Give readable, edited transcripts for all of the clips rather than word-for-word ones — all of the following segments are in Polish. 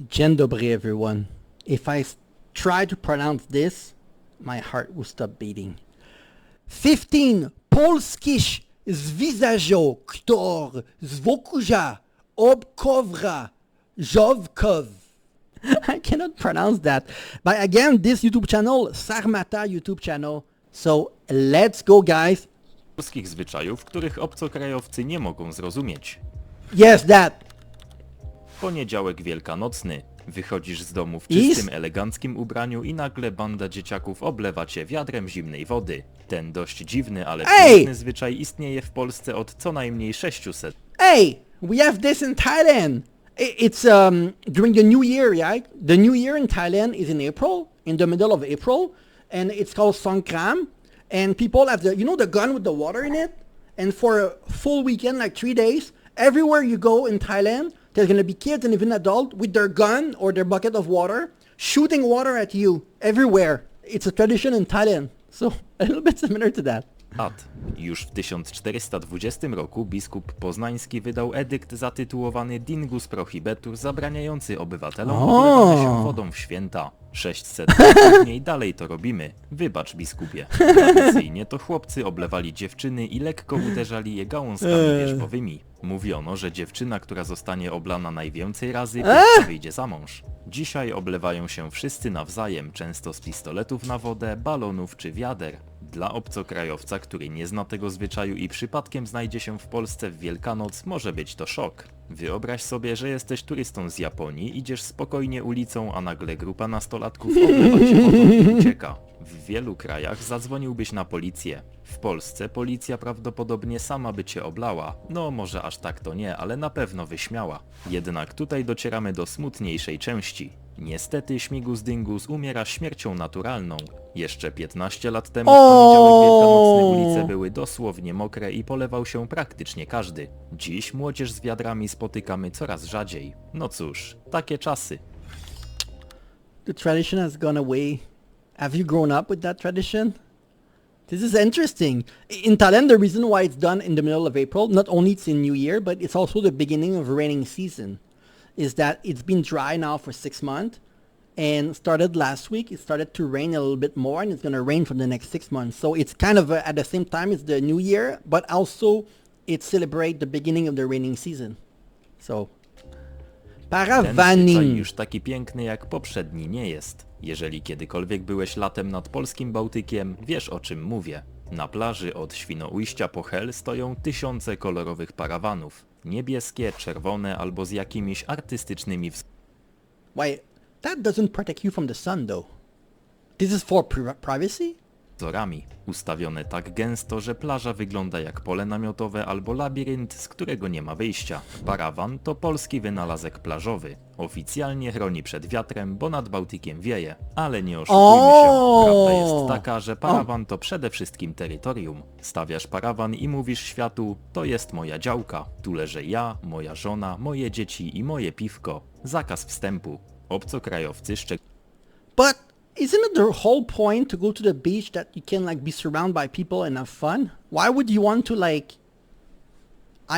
Dzień dobry, everyone. If try to pronounce this, my heart will stop beating. 15 polskich zwizażo, ktor zwokuja obkowra żowkow. I cannot pronounce that. But again, this YouTube channel, Sarmata YouTube channel. So let's go, guys. Polskich zwyczajów, których obcokrajowcy nie mogą zrozumieć. Yes, that. Poniedziałek wielkanocny. Wychodzisz z domu w Is- czystym, eleganckim ubraniu i nagle banda dzieciaków oblewa cię wiadrem zimnej wody. Ten dość dziwny, ale Ej! piękny zwyczaj istnieje w Polsce od co najmniej 600 Hey, we have this in Thailand. It's during the New Year, right? The New Year in Thailand is in April, in the middle of April, and it's called Songkram. And people have the gun with the water in it. And for a full weekend, like 3 days, everywhere you go in Thailand, there's gonna be kids and even adults with their gun or their bucket of water, shooting water at you everywhere. It's a tradition in Thailand, so a little bit similar to that. lat. Już w 1420 roku biskup poznański wydał edykt zatytułowany Dingus Prohibetur, zabraniający obywatelom oblewania się wodą w święta. 600 lat później dalej to robimy. Wybacz, biskupie. Tradycyjnie to chłopcy oblewali dziewczyny i lekko uderzali je gałązkami wierzbowymi. Mówiono, że dziewczyna, która zostanie oblana najwięcej razy, pierwsza wyjdzie za mąż. Dzisiaj oblewają się wszyscy nawzajem, często z pistoletów na wodę, balonów czy wiader. Dla obcokrajowca, który nie zna tego zwyczaju i przypadkiem znajdzie się w Polsce w Wielkanoc, może być to szok. Wyobraź sobie, że jesteś turystą z Japonii, idziesz spokojnie ulicą, a nagle grupa nastolatków oblewa cię wodą i ucieka. W wielu krajach zadzwoniłbyś na policję. W Polsce policja prawdopodobnie sama by cię oblała. No może aż tak to nie, ale na pewno wyśmiała. Jednak tutaj docieramy do smutniejszej części. Niestety Śmigus Dyngus umiera śmiercią naturalną. Jeszcze 15 lat temu w poniedziałek wielkanocny ulice były dosłownie mokre i polewał się praktycznie każdy. Dziś młodzież z wiadrami spotykamy coraz rzadziej. No cóż, takie czasy. The tradition has gone away. Have you grown up with that tradition? This is interesting. In Thailand, the reason why it's done in the middle of April, not only it's in New Year, but it's also the beginning of raining season, is that it's been dry now for 6 months, and started last week, it started to rain a little bit more, and it's going to rain for the next 6 months. So it's kind of at the same time it's the New Year, but also it celebrates the beginning of the raining season. So, Ten zwyczaj paravaning. już taki piękny jak poprzedni nie jest. Jeżeli kiedykolwiek byłeś latem nad polskim Bałtykiem, wiesz o czym mówię. Na plaży od Świnoujścia po Hel stoją tysiące kolorowych parawanów. Niebieskie, czerwone albo z jakimiś artystycznymi Wait, that doesn't protect you from the sun though. This is for privacy? wzorami. Ustawione tak gęsto, że plaża wygląda jak pole namiotowe albo labirynt, z którego nie ma wyjścia. Parawan to polski wynalazek plażowy. Oficjalnie chroni przed wiatrem, bo nad Bałtykiem wieje. Ale nie oszukujmy się, prawda jest taka, że parawan to przede wszystkim terytorium. Stawiasz parawan i mówisz światu, to jest moja działka. Tu leżę ja, moja żona, moje dzieci i moje piwko. Zakaz wstępu. Obcokrajowcy But isn't it the whole point to go to the beach that you can like be surrounded by people and have fun? Why would you want to like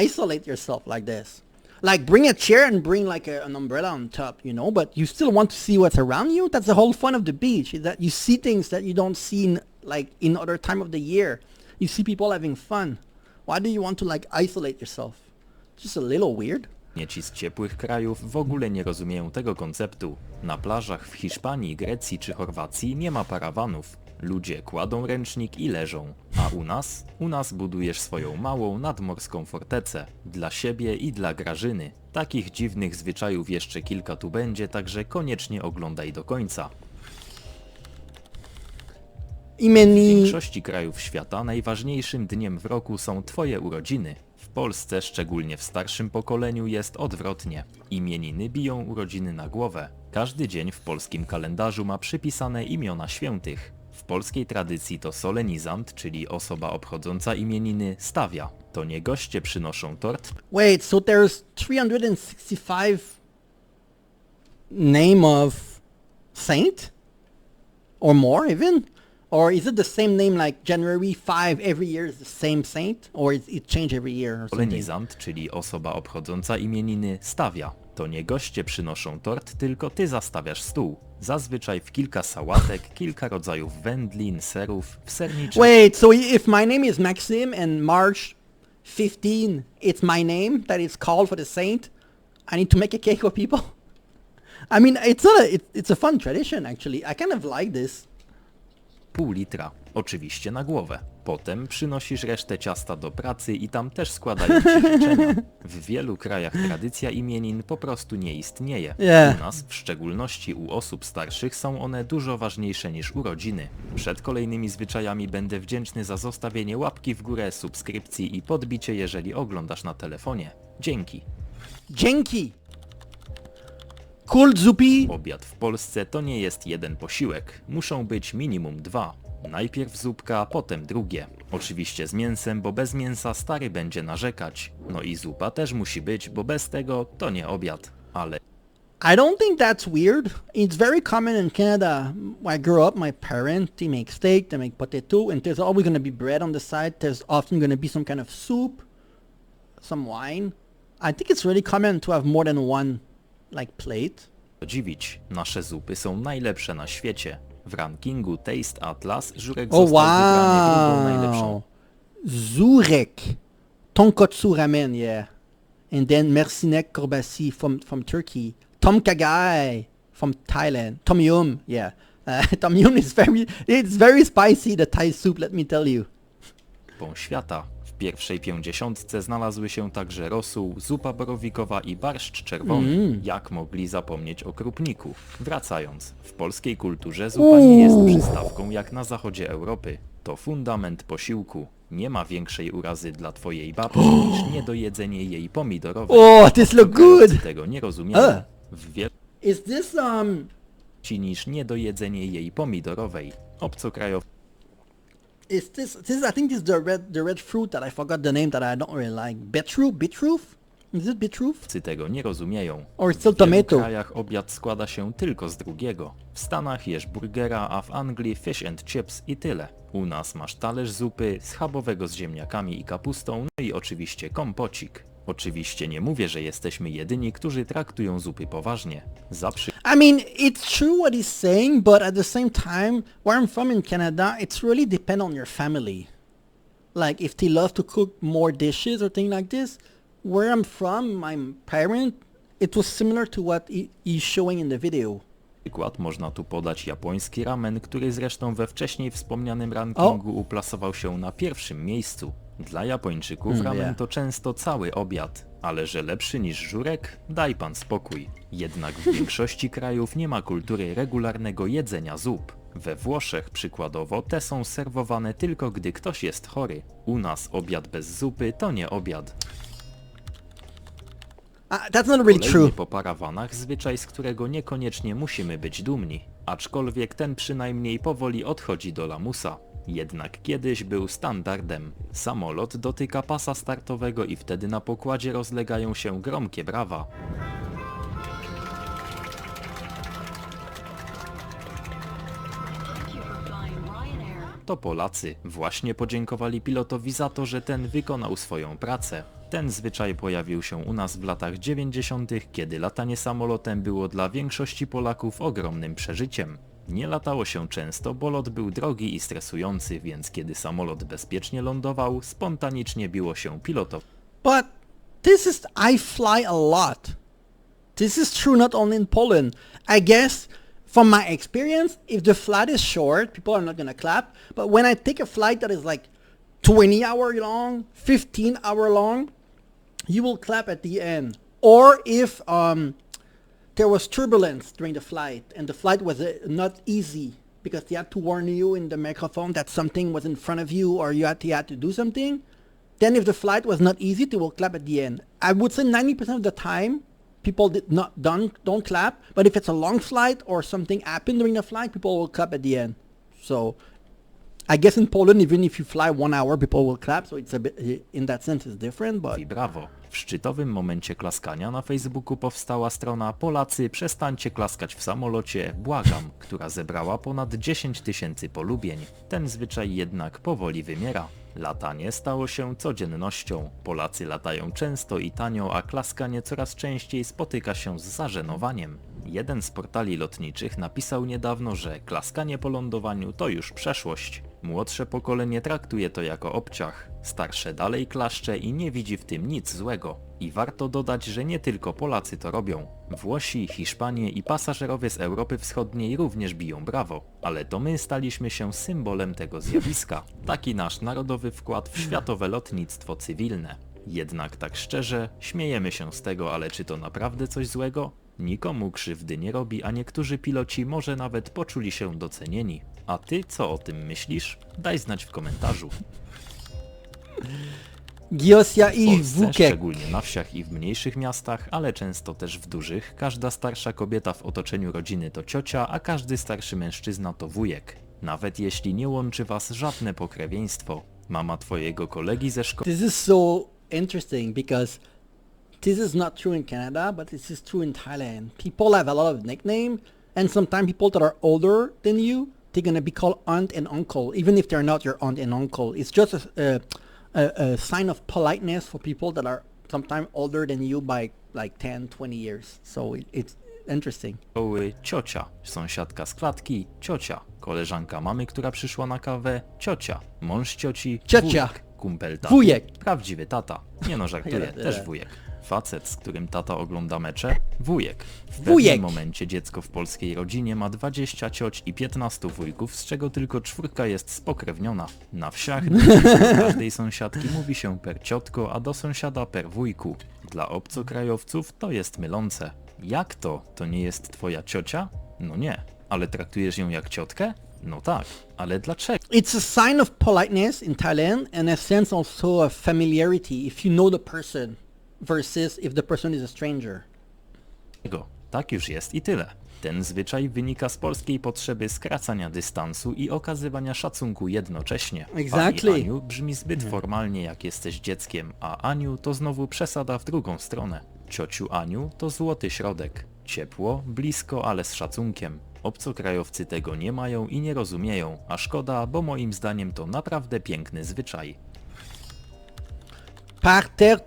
isolate yourself like this? Like bring a chair and bring like an umbrella on top, but you still want to see what's around you? That's the whole fun of the beach, is that you see things that you don't see in other time of the year. You see people having fun. Why do you want to like isolate yourself? Just a little weird. Ci z ciepłych krajów w ogóle nie rozumieją tego konceptu. Na plażach w Hiszpanii, Grecji czy Chorwacji nie ma parawanów. Ludzie kładą ręcznik i leżą. A u nas? U nas budujesz swoją małą nadmorską fortecę. Dla siebie i dla Grażyny. Takich dziwnych zwyczajów jeszcze kilka tu będzie, także koniecznie oglądaj do końca. W większości krajów świata najważniejszym dniem w roku są twoje urodziny. W Polsce, szczególnie w starszym pokoleniu, jest odwrotnie. Imieniny biją urodziny na głowę. Każdy dzień w polskim kalendarzu ma przypisane imiona świętych. W polskiej tradycji to solenizant, czyli osoba obchodząca imieniny, stawia. To nie goście przynoszą tort. Wait, so there's 365 name of saint? Or more even? Or is it the same name like January 5 every year is the same saint? Or it change every year or something? Solenizant, czyli osoba obchodząca imieniny, stawia. To nie goście przynoszą tort, tylko ty zastawiasz stół. Zazwyczaj w kilka sałatek, kilka rodzajów wędlin, serów, w serniczach. Wait, so if my name is Maxim and March 15, it's my name that is called for the saint, I need to make a cake for people? I mean, it's a fun tradition actually. I kind of like this. Pół litra, oczywiście na głowę. Potem przynosisz resztę ciasta do pracy i tam też składają ci życzenia. W wielu krajach tradycja imienin po prostu nie istnieje. Yeah. U nas, w szczególności u osób starszych, są one dużo ważniejsze niż urodziny. Przed kolejnymi zwyczajami będę wdzięczny za zostawienie łapki w górę, subskrypcji i podbicie, jeżeli oglądasz na telefonie. Dzięki. Dzięki. Cool zupi. Obiad w Polsce to nie jest jeden posiłek. Muszą być minimum 2. Najpierw zupka, potem drugie. Oczywiście z mięsem, bo bez mięsa stary będzie narzekać. No i zupa też musi być, bo bez tego to nie obiad. Ale I don't think that's weird. It's very common in Canada. When I grew up, my parents, they make steak, they make potato, and there's always going to be bread on the side. There's often going to be some kind of soup, some wine. I think it's really common to have more than one, like, plate. dziwić, nasze zupy są najlepsze na świecie. W rankingu Taste Atlas Żurek Oh został wybrany drugą najlepszą. wow! Zurek, tonkotsu ramen, yeah. And then Mercinek Korbasi from Turkey. Tom Kha Gai from Thailand. Tom Yum, yeah. Tom Yum is it's very spicy, the Thai soup, let me tell you. Świata. W pierwszej 50 znalazły się także rosół, zupa borowikowa i barszcz czerwony. Jak mogli zapomnieć o krupniku? Wracając, w polskiej kulturze zupa nie jest przystawką jak na zachodzie Europy. To fundament posiłku. Nie ma większej urazy dla twojej babci niż niedojedzenie jej pomidorowej. Oh, this look good! Krajowcy tego nie rozumieją. W Is this wielkości niż niedojedzenie jej pomidorowej. Obcokrajowcy is this I think this is the red fruit that I forgot the name that I don't really like. Beetroot? Is it beetroot? tego nie rozumieją. Or it's still W wielu tomato? krajach obiad składa się tylko z drugiego. W Stanach jesz burgera, a w Anglii fish and chips i tyle. U nas masz talerz zupy, schabowego z ziemniakami i kapustą, no i oczywiście kompocik. Oczywiście nie mówię, że jesteśmy jedyni, którzy traktują zupy poważnie. I mean, it's true what he's saying, but at the same time, where I'm from in Canada, it's really depend on your family. Like, if they love to cook more dishes or things like this, where I'm from, my parent, it was similar to what he's showing in the video. Przykład można tu podać japoński ramen, który zresztą we wcześniej wspomnianym rankingu uplasował się na pierwszym miejscu. Dla Japończyków ramen to często cały obiad, ale że lepszy niż żurek? Daj pan spokój. Jednak w większości krajów nie ma kultury regularnego jedzenia zup. We Włoszech przykładowo te są serwowane tylko gdy ktoś jest chory. U nas obiad bez zupy to nie obiad. That's not really true. Kolejny po parawanach, zwyczaj z którego niekoniecznie musimy być dumni. Aczkolwiek ten przynajmniej powoli odchodzi do lamusa. Jednak kiedyś był standardem. Samolot dotyka pasa startowego i wtedy na pokładzie rozlegają się gromkie brawa. To Polacy właśnie podziękowali pilotowi za to, że ten wykonał swoją pracę. Ten zwyczaj pojawił się u nas w latach 90., kiedy latanie samolotem było dla większości Polaków ogromnym przeżyciem. Nie latało się często, bo lot był drogi i stresujący, więc kiedy samolot bezpiecznie lądował, spontanicznie biło się pilotowi. But I fly a lot. This is true not only in Poland. I guess from my experience, if the flight is short, people are not gonna clap. But when I take a flight that is like 20-hour long, 15-hour long, you will clap at the end. Or if there was turbulence during the flight and the flight was not easy because they had to warn you in the microphone that something was in front of you or you had to do something, then if the flight was not easy, they will clap at the end. I would say 90% of the time, people don't clap, but if it's a long flight or something happened during the flight, people will clap at the end. So I guess in Poland, even if you fly 1 hour, people will clap, so it's a bit, in that sense it's different, but Brawo. W szczytowym momencie klaskania na Facebooku powstała strona Polacy przestańcie klaskać w samolocie, błagam, która zebrała ponad 10 000 polubień. Ten zwyczaj jednak powoli wymiera. Latanie stało się codziennością. Polacy latają często i tanio, a klaskanie coraz częściej spotyka się z zażenowaniem. Jeden z portali lotniczych napisał niedawno, że klaskanie po lądowaniu to już przeszłość. Młodsze pokolenie traktuje to jako obciach. Starsze dalej klaszcze i nie widzi w tym nic złego. I warto dodać, że nie tylko Polacy to robią. Włosi, Hiszpanie i pasażerowie z Europy Wschodniej również biją brawo. Ale to my staliśmy się symbolem tego zjawiska. Taki nasz narodowy wkład w światowe lotnictwo cywilne. Jednak tak szczerze, śmiejemy się z tego, ale czy to naprawdę coś złego? Nikomu krzywdy nie robi, a niektórzy piloci może nawet poczuli się docenieni. A ty co o tym myślisz? Daj znać w komentarzu. Giosia W i Polsce, Wukek. szczególnie na wsiach i w mniejszych miastach, ale często też w dużych, każda starsza kobieta w otoczeniu rodziny to ciocia, a każdy starszy mężczyzna to wujek. Nawet jeśli nie łączy was żadne pokrewieństwo. Mama twojego kolegi ze szkoły This is so interesting because this is not true in Canada, but this is true in Thailand. People have a lot of nickname, and sometimes people that are older than you, they're gonna be called aunt and uncle, even if they're not your aunt and uncle. It's just a sign of politeness for people that are sometimes older than you by like 10, 20 years. So it's interesting. ciocia, sąsiadka z klatki, ciocia, koleżanka mamy, która przyszła na kawę, ciocia, mąż cioci, Ciocia. wujek, kumpel taty, Wujek. prawdziwy tata, nie no żartuję, też wujek. Facet, z którym tata ogląda mecze, wujek. W Wujek. pewnym momencie dziecko w polskiej rodzinie ma 20 cioć i 15 wujków, z czego tylko 4 jest spokrewniona. Na wsiach do każdej sąsiadki mówi się per ciotko, a do sąsiada per wujku. Dla obcokrajowców to jest mylące. Jak to? To nie jest twoja ciocia? No nie. Ale traktujesz ją jak ciotkę? No tak. Ale dlaczego? It's a sign of politeness in Thailand and a sense also of familiarity if you know the person versus if the person is a stranger. Tak już jest i tyle. Ten zwyczaj wynika z polskiej potrzeby skracania dystansu i okazywania szacunku jednocześnie. Exactly. Pani Aniu brzmi zbyt formalnie jak jesteś dzieckiem, a Aniu to znowu przesada w drugą stronę. Ciociu Aniu to złoty środek. Ciepło, blisko, ale z szacunkiem. Obcokrajowcy tego nie mają i nie rozumieją, a szkoda, bo moim zdaniem to naprawdę piękny zwyczaj. Parterre.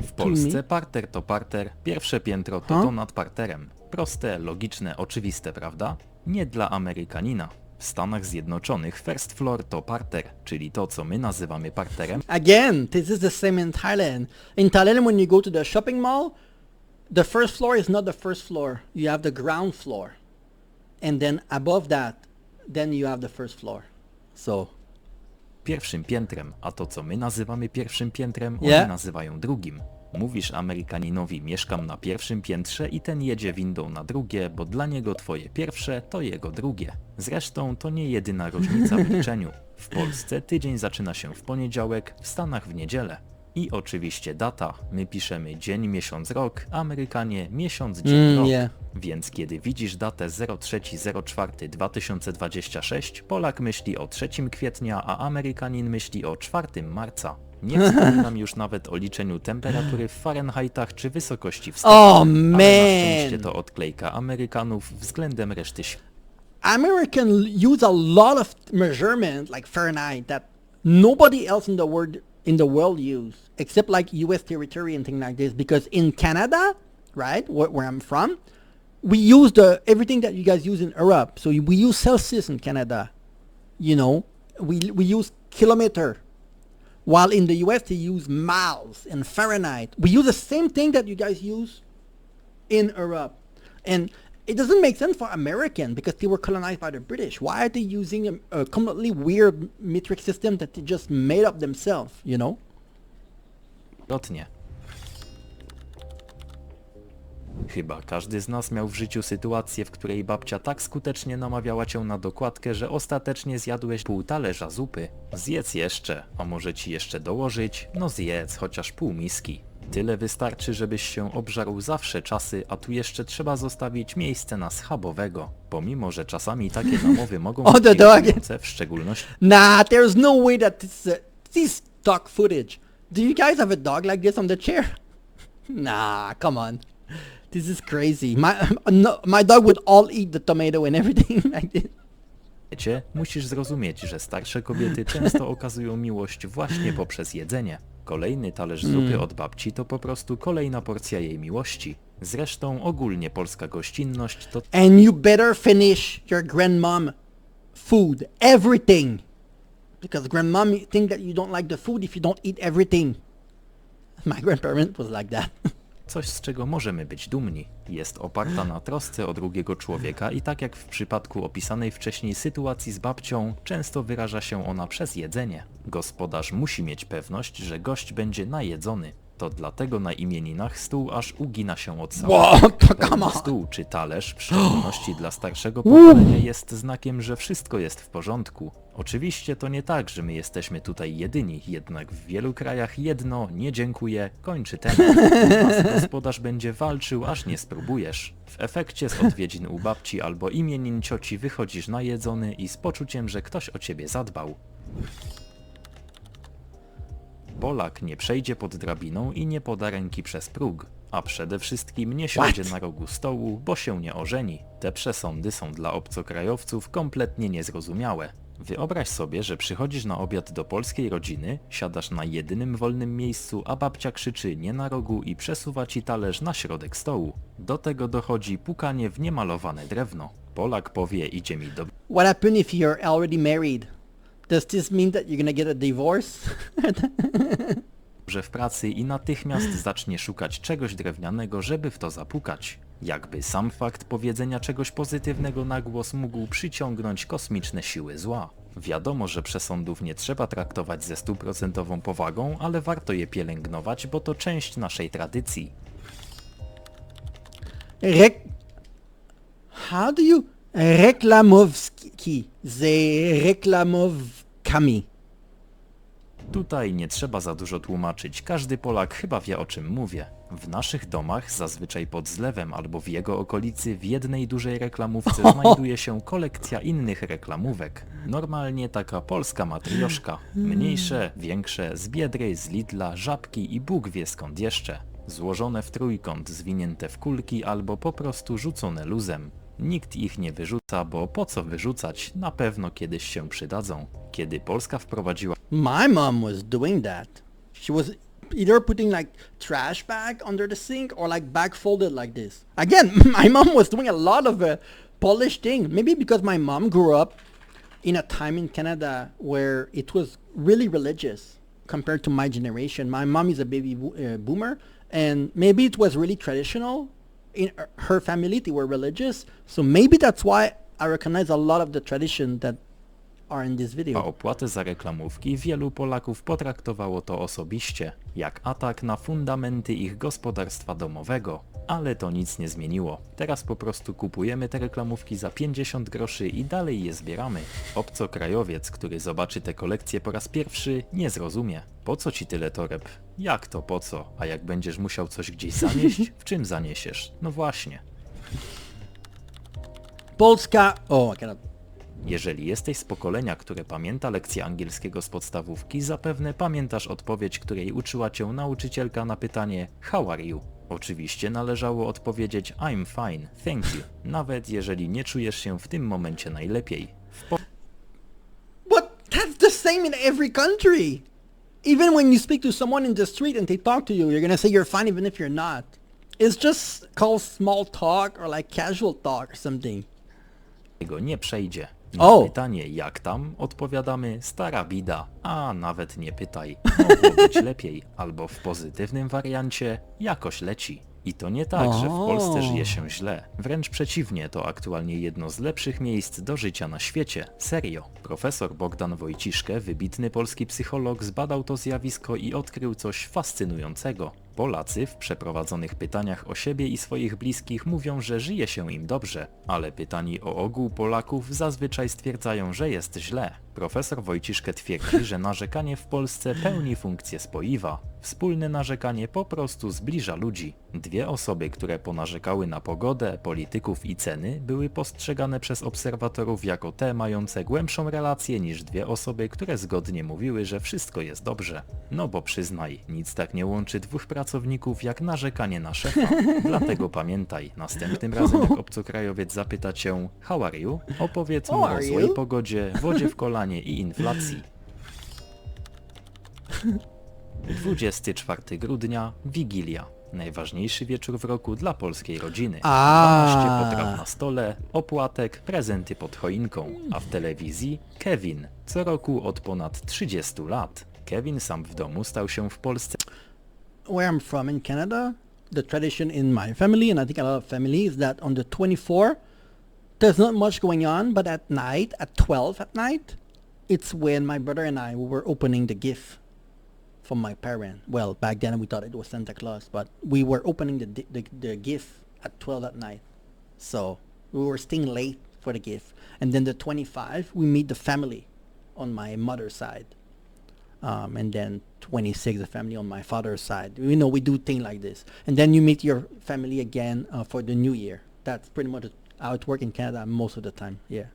W Polsce parter to parter, pierwsze piętro to nad parterem. Proste, logiczne, oczywiste, prawda? Nie dla Amerykanina. W Stanach Zjednoczonych first floor to parter, czyli to co my nazywamy parterem. Again, this is the same in Thailand. In Thailand, when you go to the shopping mall, the first floor is not the first floor. You have the ground floor. And then above that, then you have the first floor. So, Pierwszym piętrem, a to co my nazywamy pierwszym piętrem, Yeah. oni nazywają drugim. Mówisz Amerykaninowi mieszkam na pierwszym piętrze i ten jedzie windą na drugie, bo dla niego twoje pierwsze to jego drugie. Zresztą to nie jedyna różnica w liczeniu. W Polsce tydzień zaczyna się w poniedziałek, w Stanach w niedzielę. I oczywiście data. My piszemy dzień, miesiąc, rok, Amerykanie miesiąc, dzień, rok. yeah. Więc kiedy widzisz datę 03.04.2026, Polak myśli o 3 kwietnia, a Amerykanin myśli o 4 marca. Nie wspominam już nawet o liczeniu temperatury w Fahrenheitach czy wysokości w stopniach, Oh, ale na man. szczęście to odklejka Amerykanów względem reszty świata. American use a lot of measurement like Fahrenheit that nobody else in the world use except like US territory and things like this, because in Canada, right, where I'm from, we use everything that you guys use in Europe. So we use Celsius in Canada, you know, we use kilometer, while in the US they use miles and Fahrenheit. We use the same thing that you guys use in Europe, and it doesn't make sense for American because they were colonized by the British. Why are they using a completely weird metric system that they just made up themselves, you know? Lotnie. Chyba każdy z nas miał w życiu sytuację, w której babcia tak skutecznie namawiała cię na dokładkę, że ostatecznie zjadłeś pół talerza zupy. Zjedz jeszcze, a może ci jeszcze dołożyć? No zjedz, chociaż pół miski. Tyle wystarczy, żebyś się obżarł zawsze czasy, a tu jeszcze trzeba zostawić miejsce na schabowego. Pomimo, że czasami takie namowy mogą Oh, the być dog. irytujące, w szczególności Nah, there's no way that this dog footage. Do you guys have a dog like this on the chair? Nah, come on. This is crazy. My dog would all eat the tomato and everything like this. Wiecie, musisz zrozumieć, że starsze kobiety często okazują miłość właśnie poprzez jedzenie. Kolejny talerz zupy od babci to po prostu kolejna porcja jej miłości. Zresztą ogólnie polska gościnność to And you better finish your grandmom food, everything. Because grandmom think that you don't like the food if you don't eat everything. My grandparent was like that. coś, z czego możemy być dumni. Jest oparta na trosce o drugiego człowieka i tak jak w przypadku opisanej wcześniej sytuacji z babcią, często wyraża się ona przez jedzenie. Gospodarz musi mieć pewność, że gość będzie najedzony. To dlatego na imieninach stół aż ugina się od samego. What? Come Pełny on. stół czy talerz, w szczególności dla starszego pokolenia, jest znakiem, że wszystko jest w porządku. Oczywiście to nie tak, że my jesteśmy tutaj jedyni, jednak w wielu krajach jedno nie dziękuję kończy temat. Nas gospodarz będzie walczył, aż nie spróbujesz. W efekcie z odwiedzin u babci albo imienin cioci wychodzisz najedzony i z poczuciem, że ktoś o ciebie zadbał. Polak nie przejdzie pod drabiną i nie poda ręki przez próg, a przede wszystkim nie siądzie na rogu stołu, bo się nie ożeni. Te przesądy są dla obcokrajowców kompletnie niezrozumiałe. Wyobraź sobie, że przychodzisz na obiad do polskiej rodziny, siadasz na jedynym wolnym miejscu, a babcia krzyczy nie na rogu i przesuwa ci talerz na środek stołu. Do tego dochodzi pukanie w niemalowane drewno. Polak powie idzie mi dobrze What happened if you're already married? Does this mean that you're gonna get a divorce? w pracy i natychmiast zacznie szukać czegoś drewnianego, żeby w to zapukać. Jakby sam fakt powiedzenia czegoś pozytywnego na głos mógł przyciągnąć kosmiczne siły zła. Wiadomo, że przesądów nie trzeba traktować ze 100% powagą, ale warto je pielęgnować, bo to część naszej tradycji. How do you... Reklamowski. Ze reklamowkami. Tutaj nie trzeba za dużo tłumaczyć, każdy Polak chyba wie o czym mówię. W naszych domach, zazwyczaj pod zlewem albo w jego okolicy, w jednej dużej reklamówce znajduje się kolekcja innych reklamówek. Normalnie taka polska matrioszka. Mniejsze, większe, z Biedry, z Lidla, Żabki i Bóg wie skąd jeszcze. Złożone w trójkąt, zwinięte w kulki albo po prostu rzucone luzem. Nikt ich nie wyrzuca, bo po co wyrzucać? Na pewno kiedyś się przydadzą. Kiedy Polska wprowadziła My mom was doing that. She was either putting like trash bag under the sink or like bag folded like this. Again, my mom was doing a lot of Polish things. Maybe because my mom grew up in a time in Canada where it was really religious compared to my generation. My mom is a baby boomer, and maybe it was really traditional. In her family, they were religious, so maybe that's why I recognize a lot of the tradition that are in this video. opłatę za reklamówki, wielu Polaków potraktowało to osobiście, jak atak na fundamenty ich gospodarstwa domowego. Ale to nic nie zmieniło. Teraz po prostu kupujemy te reklamówki za 50 groszy i dalej je zbieramy. Obcokrajowiec, który zobaczy tę kolekcję po raz pierwszy, nie zrozumie. Po co ci tyle toreb? Jak to po co? A jak będziesz musiał coś gdzieś zanieść? W czym zaniesiesz? No właśnie. Polska... Oh, I cannot... Jeżeli jesteś z pokolenia, które pamięta lekcję angielskiego z podstawówki, zapewne pamiętasz odpowiedź, której uczyła cię nauczycielka na pytanie How are you? Oczywiście należało odpowiedzieć I'm fine, thank you, nawet jeżeli nie czujesz się w tym momencie najlepiej. But that's the same in every country. Even when you speak to someone in the street and they talk to you, you're gonna say you're fine even if you're not. It's just called small talk or like casual talk or something. Tego nie przejdzie. Na O! pytanie jak tam odpowiadamy stara bida, a nawet nie pytaj, mogło być lepiej, albo w pozytywnym wariancie jakoś leci. I to nie tak, że w Polsce żyje się źle. Wręcz przeciwnie, to aktualnie jedno z lepszych miejsc do życia na świecie. Serio. Profesor Bogdan Wojciszke, wybitny polski psycholog, zbadał to zjawisko i odkrył coś fascynującego. Polacy w przeprowadzonych pytaniach o siebie i swoich bliskich mówią, że żyje się im dobrze, ale pytani o ogół Polaków zazwyczaj stwierdzają, że jest źle. Profesor Wojciszkę twierdzi, że narzekanie w Polsce pełni funkcję spoiwa. Wspólne narzekanie po prostu zbliża ludzi. Dwie osoby, które ponarzekały na pogodę, polityków i ceny, były postrzegane przez obserwatorów jako te mające głębszą relację niż dwie osoby, które zgodnie mówiły, że wszystko jest dobrze. No bo przyznaj, nic tak nie łączy dwóch pracowników jak narzekanie na szefa. Dlatego pamiętaj, następnym razem jak obcokrajowiec zapyta cię "How are you?", opowiedz mu o złej pogodzie, wodzie w kolanie i inflacji. 24 grudnia, Wigilia. Najważniejszy wieczór w roku dla polskiej rodziny. 12 potraw na stole, opłatek, prezenty pod choinką. A w telewizji Kevin. Co roku od ponad 30 lat. Kevin sam w domu stał się w Polsce Where I'm from in Canada, the tradition in my family, and I think a lot of families, is that on the 24th, there's not much going on, but at night, at 12 at night, it's when my brother and I were opening the gift from my parent. Well, back then we thought it was Santa Claus, but we were opening the gift at 12 at night. So we were staying late for the gift. And then the 25, we meet the family on my mother's side. And then 26, the family on my father's side. You know, we do things like this. And then you meet your family again for the new year. That's pretty much how it works in Canada most of the time, yeah.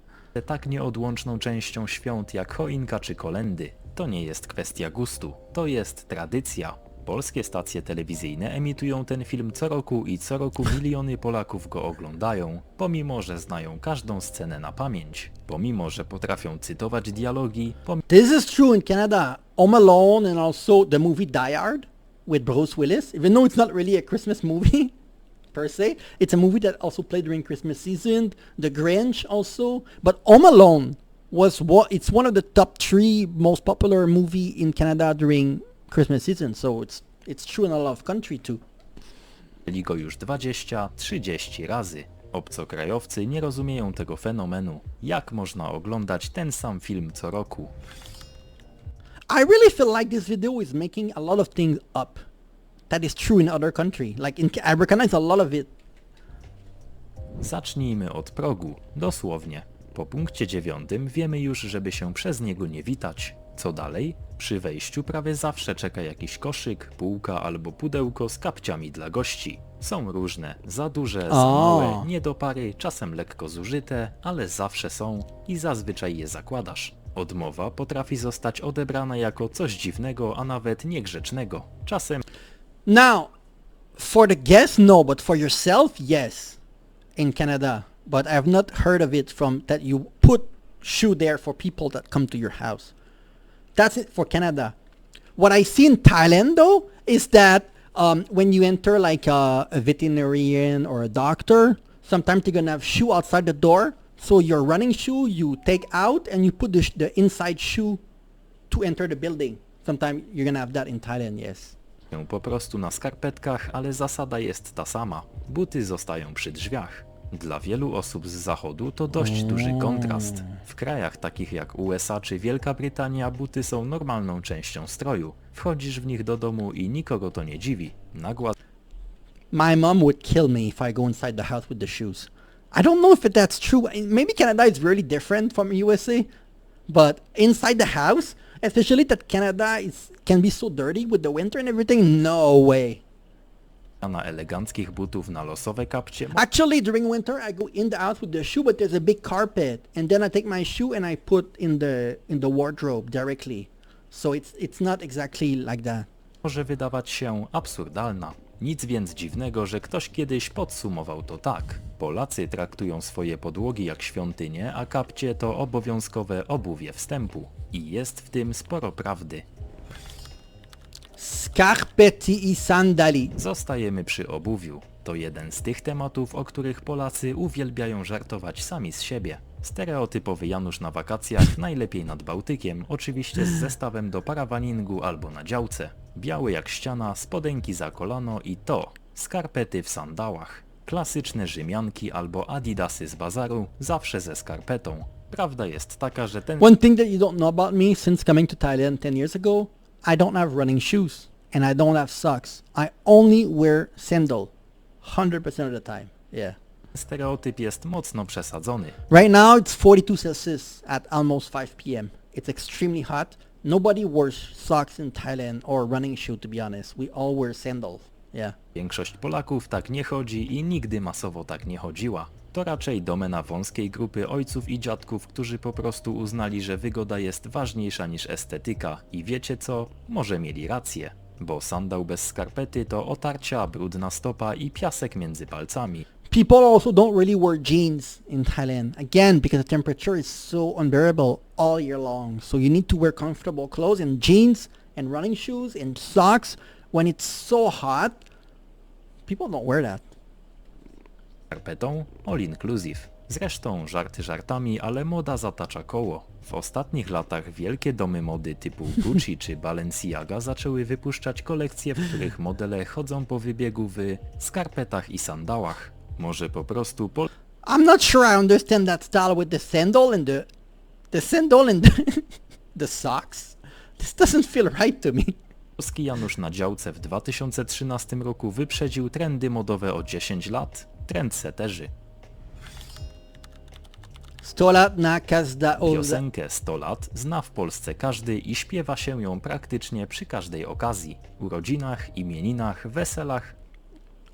tak nieodłączną częścią świąt jak choinka czy kolędy. To nie jest kwestia gustu, to jest tradycja. Polskie stacje telewizyjne emitują ten film co roku i co roku miliony Polaków go oglądają, pomimo że znają każdą scenę na pamięć, pomimo że potrafią cytować dialogi, This is true in Canada. Home Alone and also the movie Die Hard with Bruce Willis. Even though it's not really a Christmas movie per se, it's a movie that also played during Christmas season. The Grinch also, but Home Alone it's one of the top 3 most popular movie in Canada during Christmas season, so it's true in a lot of country too. byli go już 20-30 razy. Obcokrajowcy nie rozumieją tego fenomenu. Jak można oglądać ten sam film co roku? I really feel like this video is making a lot of things up that is true in other country. Like I recognize a lot of it. Zacznijmy od progu, dosłownie. Po punkcie 9 wiemy już, żeby się przez niego nie witać. Co dalej? Przy wejściu prawie zawsze czeka jakiś koszyk, półka albo pudełko z kapciami dla gości. Są różne, za duże, za małe, nie do pary, czasem lekko zużyte, ale zawsze są i zazwyczaj je zakładasz. Odmowa potrafi zostać odebrana jako coś dziwnego, a nawet niegrzecznego. Czasem Now, for the guest, no, but for yourself, yes, in Canada. But I've not heard of it from that you put shoe there for people that come to your house. That's it for Canada. What I see in Thailand though is that when you enter like a veterinarian or a doctor, sometimes they're gonna have shoe outside the door. So your running shoe you take out and you put the inside shoe to enter the building. Sometimes you're gonna have that in Thailand, yes. po prostu na skarpetkach, ale zasada jest ta sama. Buty zostają przy drzwiach. Dla wielu osób z zachodu to dość duży kontrast. W krajach takich jak USA czy Wielka Brytania buty są normalną częścią stroju. Wchodzisz w nich do domu i nikogo to nie dziwi. Nagła My mom would kill me if I go inside the house with the shoes. I don't know if that's true. Maybe Canada is really different from USA, but inside the house, especially that Canada can be so dirty with the winter and everything, no way. na eleganckich butów na losowe kapcie Actually, during winter, I go in the house with the shoe, but there's a big carpet, and then I take my shoe and I put in the wardrobe directly. So it's not exactly like that. może wydawać się absurdalna. Nic więc dziwnego, że ktoś kiedyś podsumował to tak. Polacy traktują swoje podłogi jak świątynie, a kapcie to obowiązkowe obuwie wstępu. I jest w tym sporo prawdy. Scarpetti i sandali. Zostajemy przy obuwiu. To jeden z tych tematów, o których Polacy uwielbiają żartować sami z siebie. Stereotypowy Janusz na wakacjach, najlepiej nad Bałtykiem, oczywiście z zestawem do parawaningu albo na działce. Biały jak ściana, spodenki za kolano i to, skarpety w sandałach. Klasyczne Rzymianki albo Adidasy z bazaru, zawsze ze skarpetą. Prawda jest taka, że ten One thing that you don't know about me since coming to Thailand 10 years ago, I don't have running shoes and I don't have socks. I only wear sandal 100% of the time. Yeah. stereotyp jest mocno przesadzony. Right now it's 42 Celsius at almost 5 p.m. it's extremely hot. Nobody wears socks in Thailand or running shoe, to be honest. We all wear sandals. Yeah. Większość Polaków tak nie chodzi i nigdy masowo tak nie chodziła. To raczej domena wąskiej grupy ojców i dziadków, którzy po prostu uznali, że wygoda jest ważniejsza niż estetyka i wiecie co? Może mieli rację. Bo sandał bez skarpety to otarcia, brudna stopa i piasek między palcami. People also don't really wear jeans in Thailand. Again, because the temperature is so unbearable all year long. So you need to wear comfortable clothes and jeans and running shoes and socks when it's so hot. People don't wear that. Skarpetą all inclusive. Zresztą żarty żartami, ale moda zatacza koło. W ostatnich latach wielkie domy mody typu Gucci czy Balenciaga zaczęły wypuszczać kolekcje, w których modele chodzą po wybiegu w skarpetach i sandałach. Może po prostu I'm not sure I understand that style with the sandal and the sandal and the socks. This doesn't feel right to me. polski Janusz na działce w 2013 roku wyprzedził trendy modowe o 10 lat. Trendseterzy. 100 lat na każda Piosenkę 100 lat zna w Polsce każdy i śpiewa się ją praktycznie przy każdej okazji. Urodzinach, imieninach, weselach,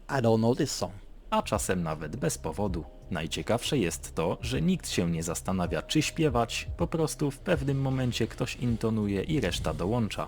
I don't know this song. a czasem nawet bez powodu. Najciekawsze jest to, że nikt się nie zastanawia czy śpiewać, po prostu w pewnym momencie ktoś intonuje i reszta dołącza.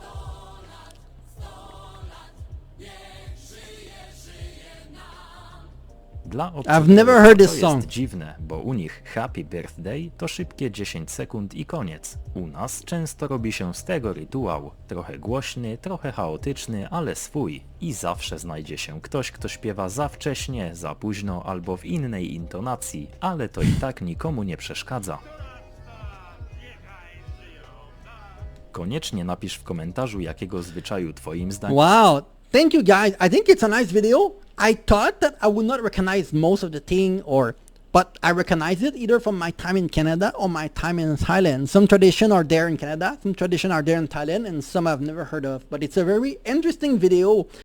Dla I've never heard to this jest song. dziwne, bo u nich Happy Birthday to szybkie 10 sekund i koniec. U nas często robi się z tego rytuał. Trochę głośny, trochę chaotyczny, ale swój. I zawsze znajdzie się ktoś, kto śpiewa za wcześnie, za późno albo w innej intonacji, ale to i tak nikomu nie przeszkadza. Koniecznie napisz w komentarzu, jakiego zwyczaju twoim zdaniem Wow, thank you guys. I think it's a nice video. I thought that I would not recognize most of the thing but I recognize it either from my time in Canada or my time in Thailand. Some tradition are there in Canada, some tradition are there in Thailand, and some I've never heard of. But it's a very interesting video.